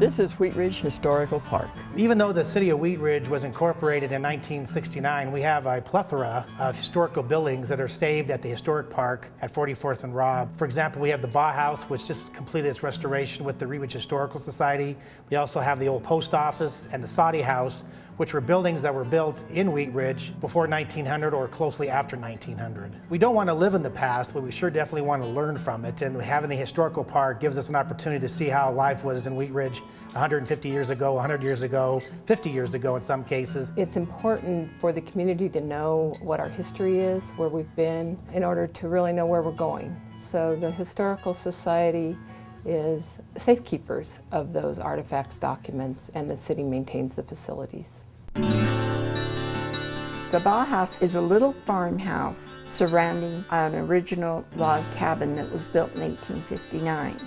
This is Wheat Ridge Historical Park. Even though the city of Wheat Ridge was incorporated in 1969, we have a plethora of historical buildings that are saved at the historic park at 44th and Robb. For example, we have the Bauhaus, which just completed its restoration with the Wheat Ridge Historical Society. We also have the old post office and the Soddy House, which were buildings that were built in Wheat Ridge before 1900 or closely after 1900. We don't want to live in the past, but we sure definitely want to learn from it, and having the historical park gives us an opportunity to see how life was in Wheat Ridge 150 years ago, 100 years ago, 50 years ago in some cases. It's important for the community to know what our history is, where we've been, in order to really know where we're going. So the Historical Society is safekeepers of those artifacts, documents, and the city maintains the facilities. The Bauhaus is a little farmhouse surrounding an original log cabin that was built in 1859.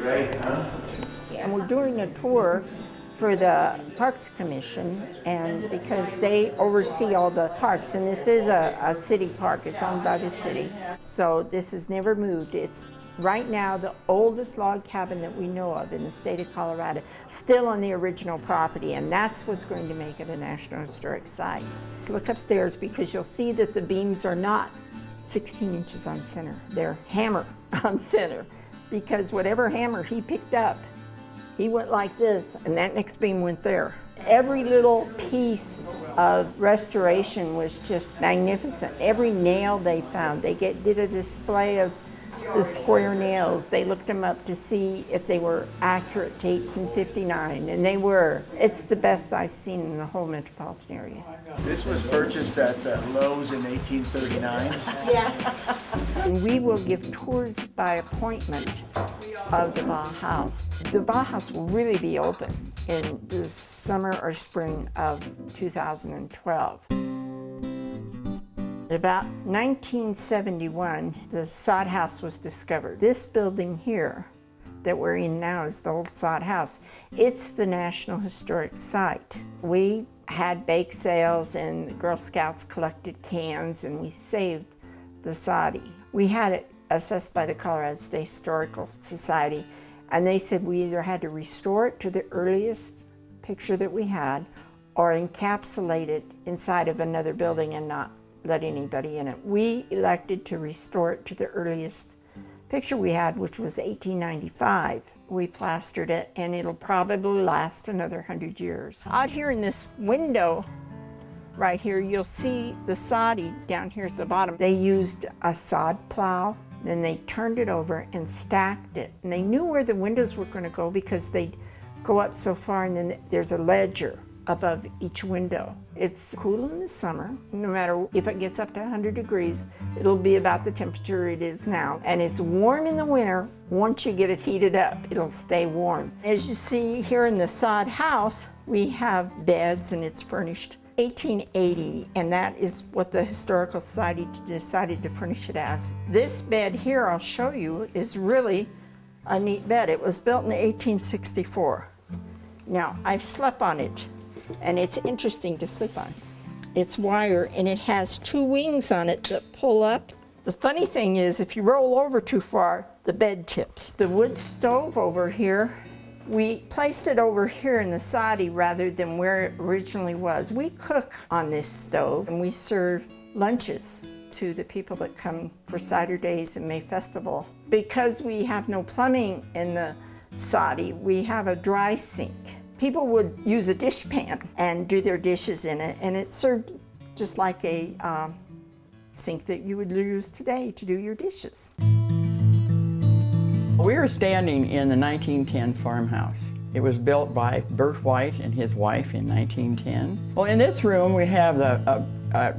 Great, huh? And we're doing a tour for the Parks Commission, and because they oversee all the parks, and this is a city park, it's owned by the city. So this has never moved. It's right now the oldest log cabin that we know of in the state of Colorado, still on the original property, and that's what's going to make it a National Historic Site. So look upstairs because you'll see that the beams are not 16 inches on center. They're hammer on center, because whatever hammer he picked up, he went like this, and that next beam went there. Every little piece of restoration was just magnificent. Every nail they found, they did a display of the square nails. They looked them up to see if they were accurate to 1859, and they were. It's the best I've seen in the whole metropolitan area. This was purchased at Lowe's in 1839. Yeah. And we will give tours by appointment of the Bauhaus. The Bauhaus will really be open in the summer or spring of 2012. About 1971, the Soddy House was discovered. This building here that we're in now is the old Soddy House. It's the National Historic Site. We had bake sales and the Girl Scouts collected cans and we saved the Soddy. We had it assessed by the Colorado State Historical Society, and they said we either had to restore it to the earliest picture that we had or encapsulate it inside of another building and not let anybody in it. We elected to restore it to the earliest picture we had, which was 1895. We plastered it, and it'll probably last another 100 years. Out here in this window, right here, you'll see the Soddy down here at the bottom. They used a sod plow, then they turned it over and stacked it. And they knew where the windows were going to go because they'd go up so far, and then there's a ledger above each window. It's cool in the summer. No matter if it gets up to 100 degrees, it'll be about the temperature it is now. And it's warm in the winter. Once you get it heated up, it'll stay warm. As you see here in the Soddy House, we have beds and it's furnished 1880, and that is what the Historical Society decided to furnish it as. This bed here, I'll show you, is really a neat bed. It was built in 1864. Now, I've slept on it, and it's interesting to sleep on. It's wire, and it has two wings on it that pull up. The funny thing is, if you roll over too far, the bed tips. The wood stove over here, we placed it over here in the Soddy rather than where it originally was. We cook on this stove, and we serve lunches to the people that come for cider days and May Festival. Because we have no plumbing in the Soddy, we have a dry sink. People would use a dishpan and do their dishes in it, and it served just like a sink that you would use today to do your dishes. We are standing in the 1910 farmhouse. It was built by Bert White and his wife in 1910. Well, in this room we have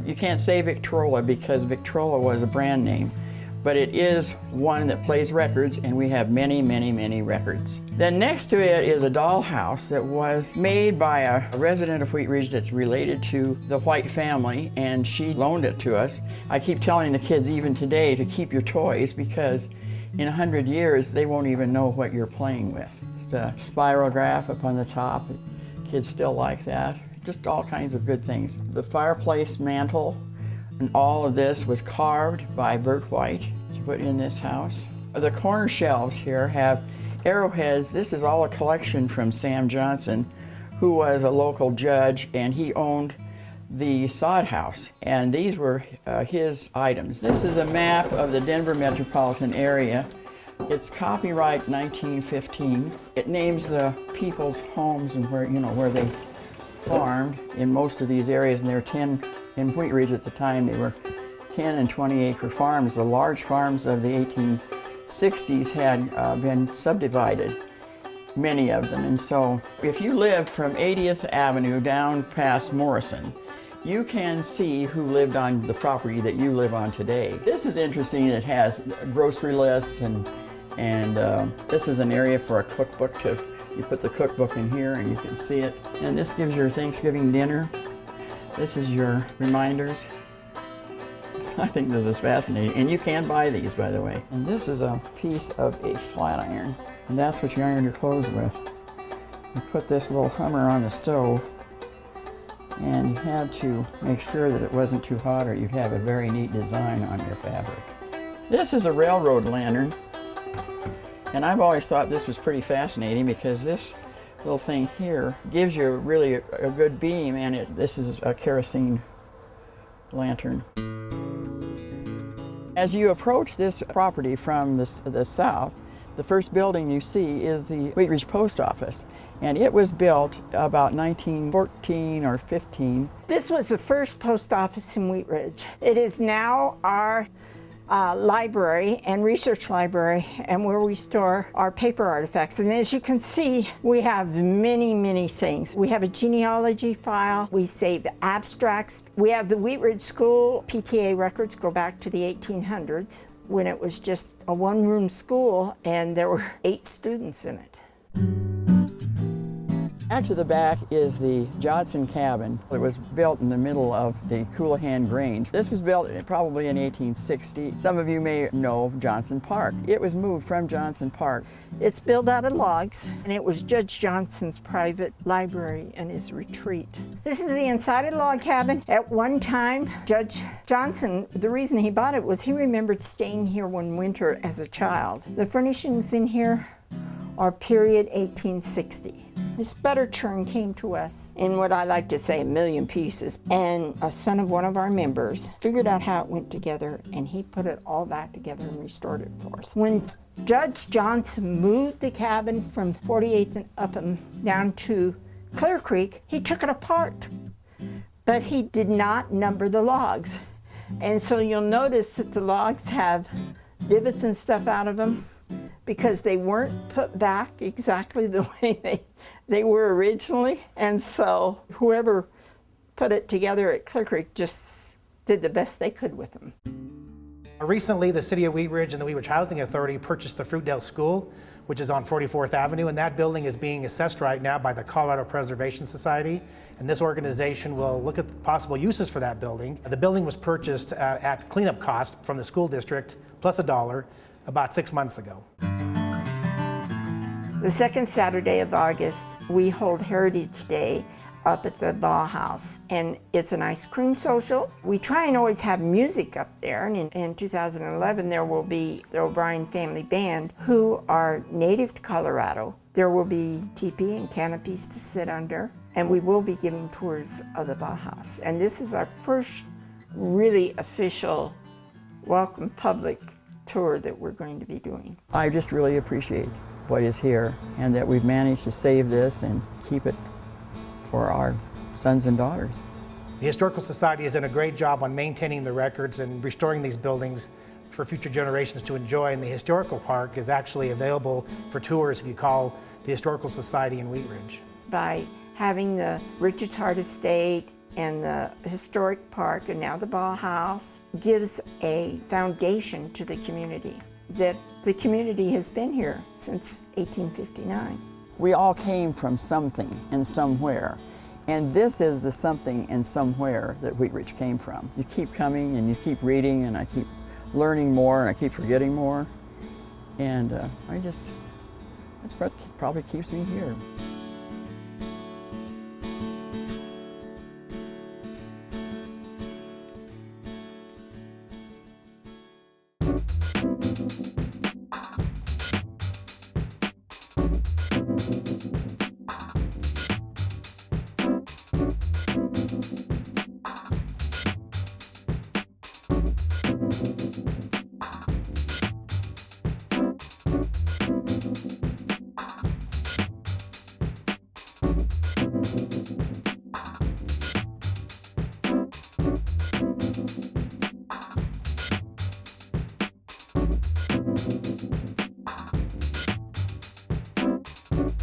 you can't say Victrola because Victrola was a brand name, but it is one that plays records, and we have many, many, many records. Then next to it is a dollhouse that was made by a resident of Wheat Ridge that's related to the White family, and she loaned it to us. I keep telling the kids even today to keep your toys because in 100 years they won't even know what you're playing with. The spirograph up on the top, kids still like that. Just all kinds of good things. The fireplace mantle, and all of this was carved by Bert White to put in this house. The corner shelves here have arrowheads. This is all a collection from Sam Johnson, who was a local judge, and he owned the Soddy House, and these were his items. This is a map of the Denver metropolitan area. It's copyright 1915. It names the people's homes and where they farmed in most of these areas, and there were 10 in Wheat Ridge at the time. They were 10 and 20-acre farms. The large farms of the 1860s had been subdivided, many of them. And so if you lived from 80th Avenue down past Morrison, you can see who lived on the property that you live on today. This is interesting. It has grocery lists, and this is an area for a cookbook. You put the cookbook in here and you can see it. And this gives your Thanksgiving dinner. This is your reminders. I think this is fascinating. And you can buy these, by the way. And this is a piece of a flat iron. And that's what you iron your clothes with. You put this little Hummer on the stove, and you had to make sure that it wasn't too hot, or you'd have a very neat design on your fabric. This is a railroad lantern, and I've always thought this was pretty fascinating because this little thing here gives you really a good beam, and this is a kerosene lantern. As you approach this property from the south, the first building you see is the Wheat Ridge Post Office. And it was built about 1914 or 15. This was the first post office in Wheat Ridge. It is now our library and research library, and where we store our paper artifacts. And as you can see, we have many, many things. We have a genealogy file. We save abstracts. We have the Wheat Ridge School PTA records go back to the 1800s, when it was just a one-room school and there were 8 students in it. Back to the back is the Johnson cabin. It was built in the middle of the Coulihan Grange. This was built probably in 1860. Some of you may know Johnson Park. It was moved from Johnson Park. It's built out of logs, and it was Judge Johnson's private library and his retreat. This is the inside of the log cabin. At one time, Judge Johnson, the reason he bought it was he remembered staying here one winter as a child. The furnishings in here are period 1860. This butter churn came to us in what I like to say 1,000,000 pieces, and a son of one of our members figured out how it went together, and he put it all back together and restored it for us. When Judge Johnson moved the cabin from 48th and Upham down to Clear Creek, he took it apart, but he did not number the logs. And so you'll notice that the logs have divots and stuff out of them because they weren't put back exactly the way they were originally. And so whoever put it together at Clear Creek just did the best they could with them. Recently, the City of Wheat Ridge and the Wheat Ridge Housing Authority purchased the Fruitdale School, which is on 44th Avenue, and that building is being assessed right now by the Colorado Preservation Society, and this organization will look at the possible uses for that building. The building was purchased at cleanup cost from the school district, plus $1, about 6 months ago. The second Saturday of August, we hold Heritage Day up at the Bauhaus, and it's an ice cream social. We try and always have music up there, and in 2011 there will be the O'Brien Family Band, who are native to Colorado. There will be teepee and canopies to sit under, and we will be giving tours of the Bauhaus. And this is our first really official welcome public tour that we're going to be doing. I just really appreciate what is here, and that we've managed to save this and keep it for our sons and daughters. The Historical Society has done a great job on maintaining the records and restoring these buildings for future generations to enjoy, and the Historical Park is actually available for tours if you call the Historical Society in Wheat Ridge. By having the Richards Hart Estate and the Historic Park and now the Bauhaus gives a foundation to the community, that the community has been here since 1859. We all came from something and somewhere, and this is the something and somewhere that Wheat Ridge came from. You keep coming and you keep reading, and I keep learning more, and I keep forgetting more, and that's what probably keeps me here.